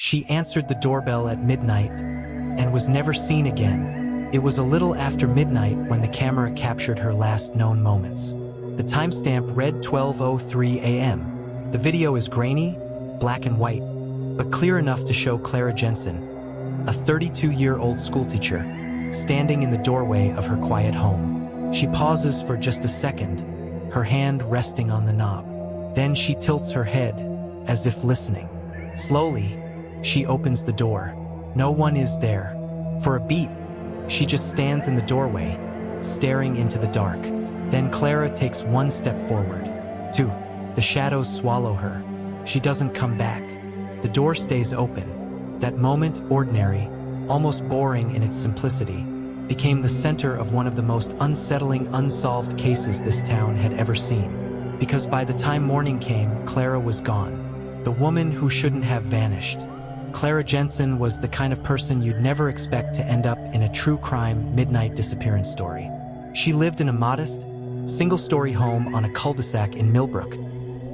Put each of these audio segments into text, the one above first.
She answered the doorbell at midnight and was never seen again. It was a little after midnight when the camera captured her last known moments. The timestamp read 12:03 a.m. The video is grainy, black and white, but clear enough to show Clara Jensen, a 32-year-old schoolteacher, standing in the doorway of her quiet home. She pauses for just a second, her hand resting on the knob. Then she tilts her head, as if listening. Slowly, she opens the door. No one is there. For a beat, she just stands in the doorway, staring into the dark. Then Clara takes one step forward. Two. The shadows swallow her. She doesn't come back. The door stays open. That moment, ordinary, almost boring in its simplicity, became the center of one of the most unsettling, unsolved cases this town had ever seen. Because by the time morning came, Clara was gone. The woman who shouldn't have vanished. Clara Jensen was the kind of person you'd never expect to end up in a true crime midnight disappearance story. She lived in a modest, single-story home on a cul-de-sac in Millbrook,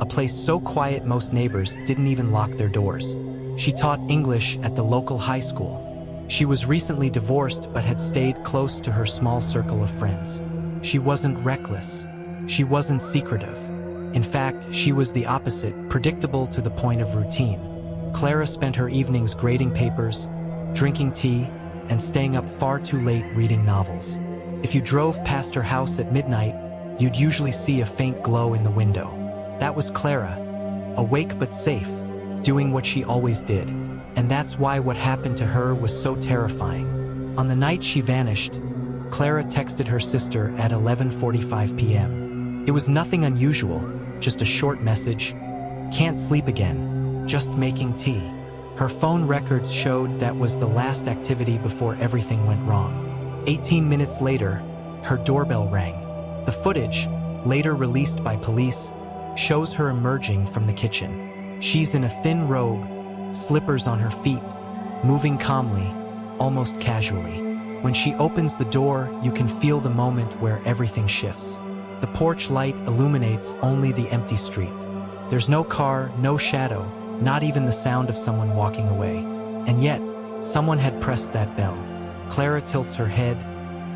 a place so quiet most neighbors didn't even lock their doors. She taught English at the local high school. She was recently divorced but had stayed close to her small circle of friends. She wasn't reckless. She wasn't secretive. In fact, she was the opposite, predictable to the point of routine. Clara spent her evenings grading papers, drinking tea, and staying up far too late reading novels. If you drove past her house at midnight, you'd usually see a faint glow in the window. That was Clara, awake but safe, doing what she always did. And that's why what happened to her was so terrifying. On the night she vanished, Clara texted her sister at 11:45 p.m. It was nothing unusual, just a short message. Can't sleep again. Just making tea. Her phone records showed that was the last activity before everything went wrong. 18 minutes later, her doorbell rang. The footage, later released by police, shows her emerging from the kitchen. She's in a thin robe, slippers on her feet, moving calmly, almost casually. When she opens the door, you can feel the moment where everything shifts. The porch light illuminates only the empty street. There's no car, no shadow, not even the sound of someone walking away. And yet, someone had pressed that bell. Clara tilts her head,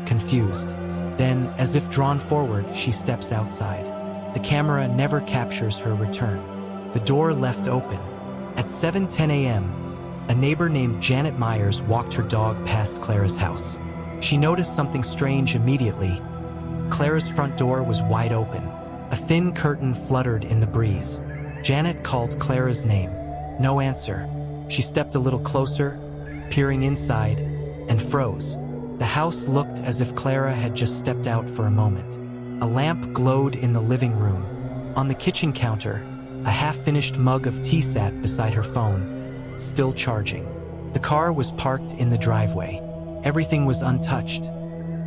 confused. Then, as if drawn forward, she steps outside. The camera never captures her return. The door left open. At 7:10 a.m., a neighbor named Janet Myers walked her dog past Clara's house. She noticed something strange immediately. Clara's front door was wide open. A thin curtain fluttered in the breeze. Janet called Clara's name. No answer. She stepped a little closer, peering inside, and froze. The house looked as if Clara had just stepped out for a moment. A lamp glowed in the living room. On the kitchen counter, a half-finished mug of tea sat beside her phone, still charging. The car was parked in the driveway. Everything was untouched,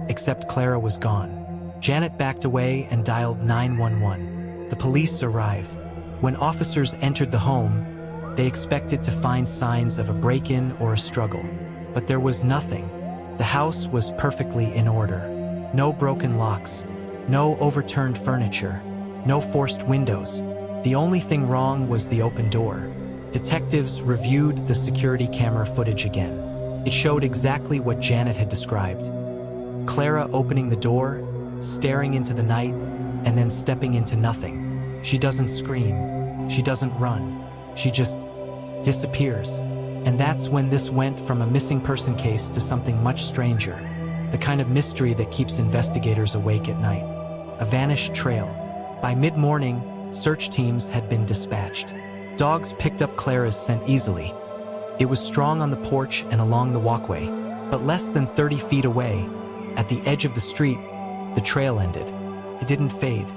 except Clara was gone. Janet backed away and dialed 911. The police arrived. When officers entered the home, they expected to find signs of a break-in or a struggle. But there was nothing. The house was perfectly in order. No broken locks, no overturned furniture, no forced windows. The only thing wrong was the open door. Detectives reviewed the security camera footage again. It showed exactly what Janet had described. Clara opening the door, staring into the night, and then stepping into nothing. She doesn't scream. She doesn't run. She just disappears. And that's when this went from a missing person case to something much stranger. The kind of mystery that keeps investigators awake at night. A vanished trail. By mid-morning, search teams had been dispatched. Dogs picked up Clara's scent easily. It was strong on the porch and along the walkway. But less than 30 feet away, at the edge of the street, the trail ended. It didn't fade.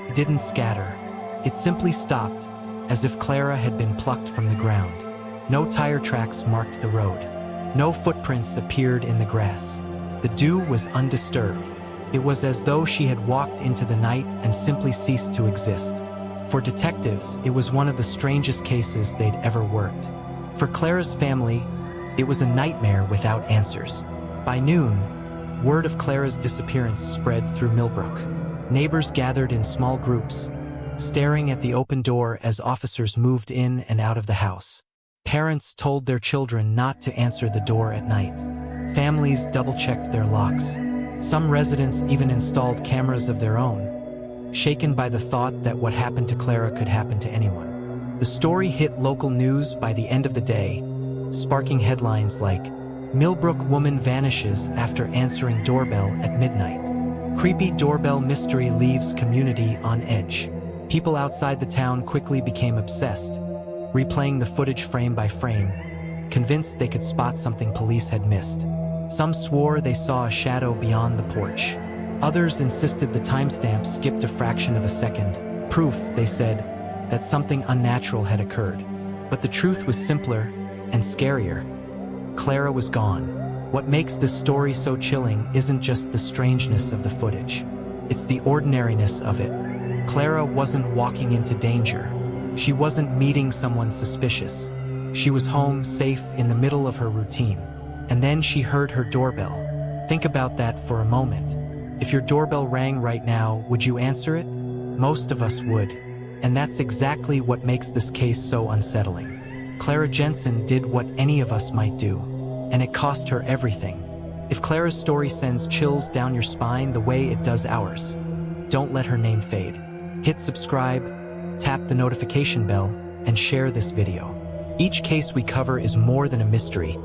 It didn't scatter. It simply stopped, as if Clara had been plucked from the ground. No tire tracks marked the road. No footprints appeared in the grass. The dew was undisturbed. It was as though she had walked into the night and simply ceased to exist. For detectives, it was one of the strangest cases they'd ever worked. For Clara's family, it was a nightmare without answers. By noon, word of Clara's disappearance spread through Millbrook. Neighbors gathered in small groups, staring at the open door as officers moved in and out of the house. Parents told their children not to answer the door at night. Families double-checked their locks. Some residents even installed cameras of their own, shaken by the thought that what happened to Clara could happen to anyone. The story hit local news by the end of the day, sparking headlines like, "Millbrook woman vanishes after answering doorbell at midnight." "Creepy doorbell mystery leaves community on edge." People outside the town quickly became obsessed, replaying the footage frame by frame, convinced they could spot something police had missed. Some swore they saw a shadow beyond the porch. Others insisted the timestamp skipped a fraction of a second. Proof, they said, that something unnatural had occurred. But the truth was simpler and scarier. Clara was gone. What makes this story so chilling isn't just the strangeness of the footage. It's the ordinariness of it. Clara wasn't walking into danger. She wasn't meeting someone suspicious. She was home, safe, in the middle of her routine. And then she heard her doorbell. Think about that for a moment. If your doorbell rang right now, would you answer it? Most of us would. And that's exactly what makes this case so unsettling. Clara Jensen did what any of us might do, and it cost her everything. If Clara's story sends chills down your spine the way it does ours, don't let her name fade. Hit subscribe, tap the notification bell, and share this video. Each case we cover is more than a mystery.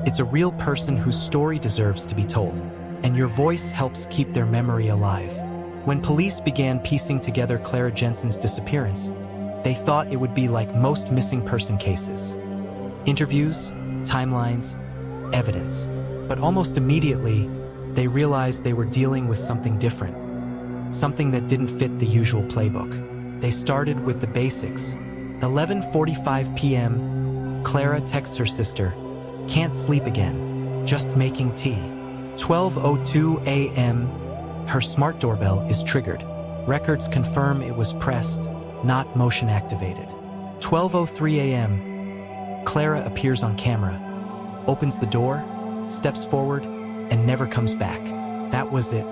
It's a real person whose story deserves to be told, and your voice helps keep their memory alive. When police began piecing together Clara Jensen's disappearance, they thought it would be like most missing person cases. Interviews, timelines, evidence. But almost immediately, they realized they were dealing with something different. Something that didn't fit the usual playbook. They started with the basics. 11:45 p.m., Clara texts her sister, "Can't sleep again, just making tea." 12:02 a.m., her smart doorbell is triggered. Records confirm it was pressed, not motion activated. 12:03 a.m., Clara appears on camera, opens the door, steps forward, and never comes back. That was it.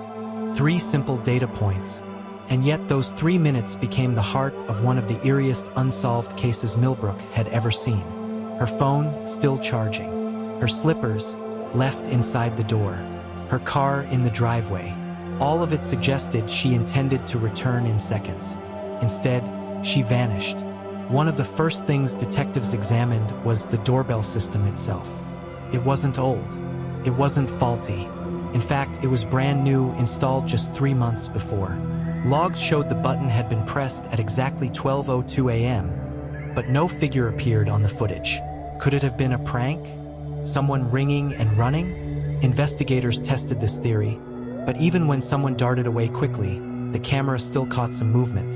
3 simple data points. And yet those 3 minutes became the heart of one of the eeriest unsolved cases Millbrook had ever seen. Her phone still charging. Her slippers left inside the door. Her car in the driveway. All of it suggested she intended to return in seconds. Instead, she vanished. One of the first things detectives examined was the doorbell system itself. It wasn't old. It wasn't faulty. In fact, it was brand new, installed just 3 months before. Logs showed the button had been pressed at exactly 12:02 a.m., but no figure appeared on the footage. Could it have been a prank? Someone ringing and running? Investigators tested this theory, but even when someone darted away quickly, the camera still caught some movement.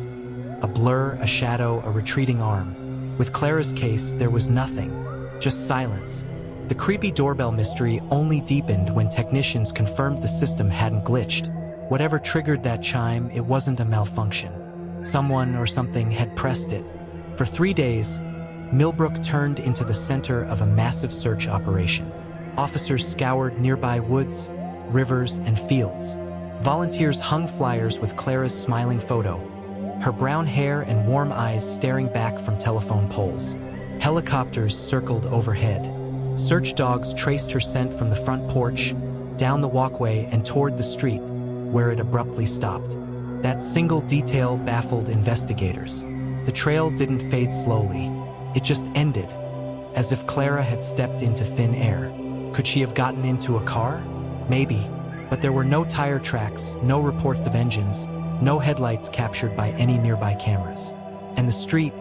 A blur, a shadow, a retreating arm. With Clara's case, there was nothing, just silence. The creepy doorbell mystery only deepened when technicians confirmed the system hadn't glitched. Whatever triggered that chime, it wasn't a malfunction. Someone or something had pressed it. For 3 days, Millbrook turned into the center of a massive search operation. Officers scoured nearby woods, rivers, and fields. Volunteers hung flyers with Clara's smiling photo, her brown hair and warm eyes staring back from telephone poles. Helicopters circled overhead. Search dogs traced her scent from the front porch, down the walkway, and toward the street, where it abruptly stopped. That single detail baffled investigators. The trail didn't fade slowly. It just ended, as if Clara had stepped into thin air. Could she have gotten into a car? Maybe, but there were no tire tracks, no reports of engines, no headlights captured by any nearby cameras. And the street,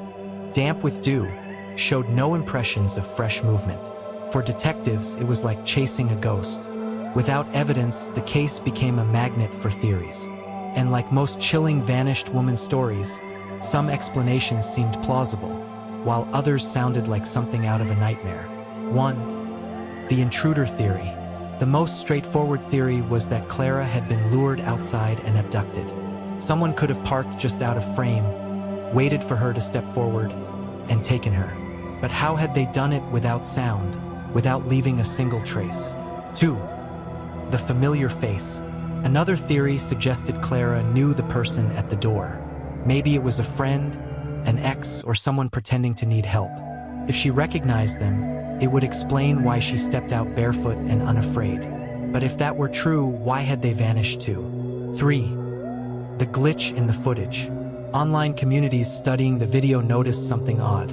damp with dew, showed no impressions of fresh movement. For detectives, it was like chasing a ghost. Without evidence, the case became a magnet for theories. And like most chilling vanished woman stories, some explanations seemed plausible, while others sounded like something out of a nightmare. 1. The intruder theory. The most straightforward theory was that Clara had been lured outside and abducted. Someone could have parked just out of frame, waited for her to step forward, and taken her. But how had they done it without sound, without leaving a single trace? 2. The familiar face. Another theory suggested Clara knew the person at the door. Maybe it was a friend, an ex, or someone pretending to need help. If she recognized them, it would explain why she stepped out barefoot and unafraid. But if that were true, why had they vanished too? 3. The glitch in the footage. Online communities studying the video noticed something odd.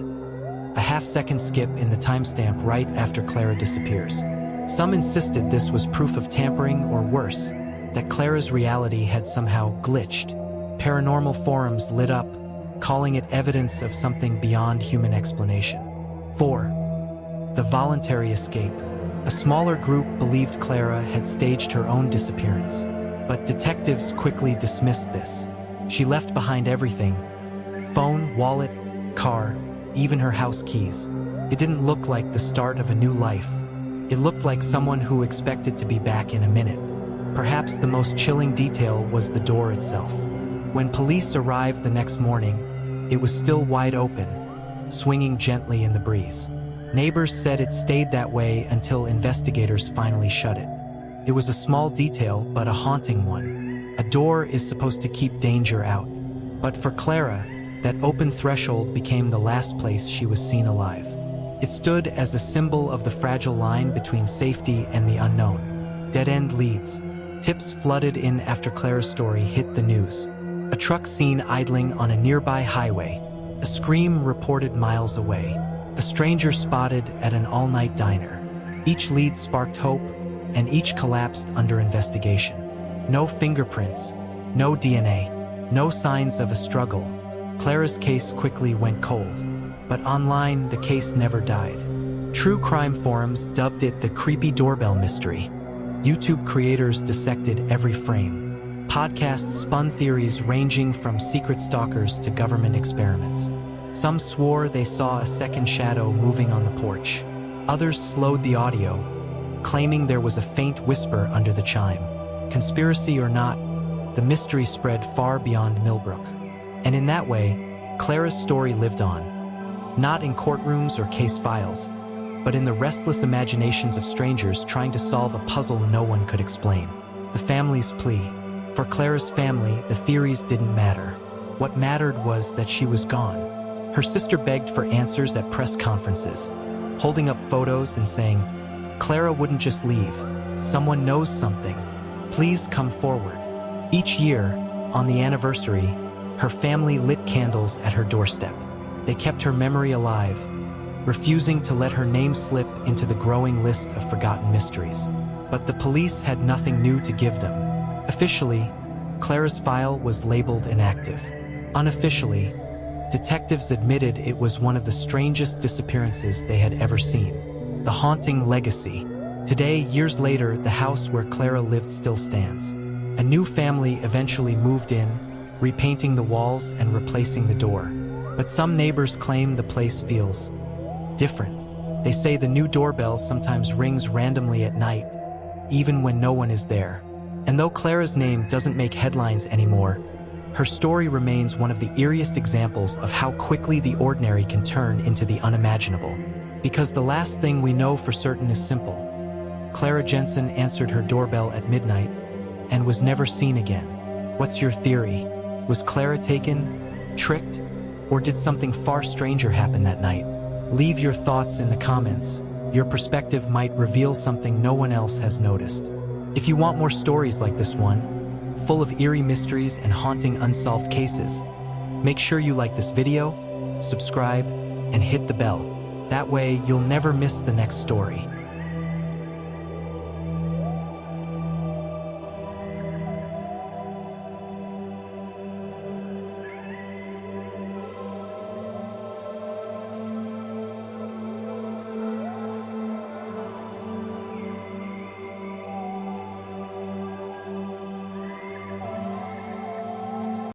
A half-second skip in the timestamp right after Clara disappears. Some insisted this was proof of tampering, or worse, that Clara's reality had somehow glitched. Paranormal forums lit up, calling it evidence of something beyond human explanation. 4. The voluntary escape. A smaller group believed Clara had staged her own disappearance, but detectives quickly dismissed this. She left behind everything: phone, wallet, car, even her house keys. It didn't look like the start of a new life. It looked like someone who expected to be back in a minute. Perhaps the most chilling detail was the door itself. When police arrived the next morning, it was still wide open, swinging gently in the breeze. Neighbors said it stayed that way until investigators finally shut it. It was a small detail, but a haunting one. A door is supposed to keep danger out. But for Clara, that open threshold became the last place she was seen alive. It stood as a symbol of the fragile line between safety and the unknown. Dead-end leads. Tips flooded in after Clara's story hit the news. A truck seen idling on a nearby highway. A scream reported miles away. A stranger spotted at an all-night diner. Each lead sparked hope, and each collapsed under investigation. No fingerprints, no DNA, no signs of a struggle. Clara's case quickly went cold. But online, the case never died. True crime forums dubbed it the creepy doorbell mystery. YouTube creators dissected every frame. Podcasts spun theories ranging from secret stalkers to government experiments. Some swore they saw a second shadow moving on the porch. Others slowed the audio, claiming there was a faint whisper under the chime. Conspiracy or not, the mystery spread far beyond Millbrook. And in that way, Clara's story lived on. Not in courtrooms or case files, but in the restless imaginations of strangers trying to solve a puzzle no one could explain. The family's plea. For Clara's family, the theories didn't matter. What mattered was that she was gone. Her sister begged for answers at press conferences, holding up photos and saying, "Clara wouldn't just leave. Someone knows something. Please come forward." Each year, on the anniversary, her family lit candles at her doorstep. They kept her memory alive, refusing to let her name slip into the growing list of forgotten mysteries. But the police had nothing new to give them. Officially, Clara's file was labeled inactive. Unofficially, detectives admitted it was one of the strangest disappearances they had ever seen. The haunting legacy. Today, years later, the house where Clara lived still stands. A new family eventually moved in, repainting the walls and replacing the door. But some neighbors claim the place feels different. They say the new doorbell sometimes rings randomly at night, even when no one is there. And though Clara's name doesn't make headlines anymore, her story remains one of the eeriest examples of how quickly the ordinary can turn into the unimaginable. Because the last thing we know for certain is simple. Clara Jensen answered her doorbell at midnight and was never seen again. What's your theory? Was Clara taken, tricked, or did something far stranger happen that night? Leave your thoughts in the comments. Your perspective might reveal something no one else has noticed. If you want more stories like this one, full of eerie mysteries and haunting unsolved cases, make sure you like this video, subscribe, and hit the bell. That way, you'll never miss the next story.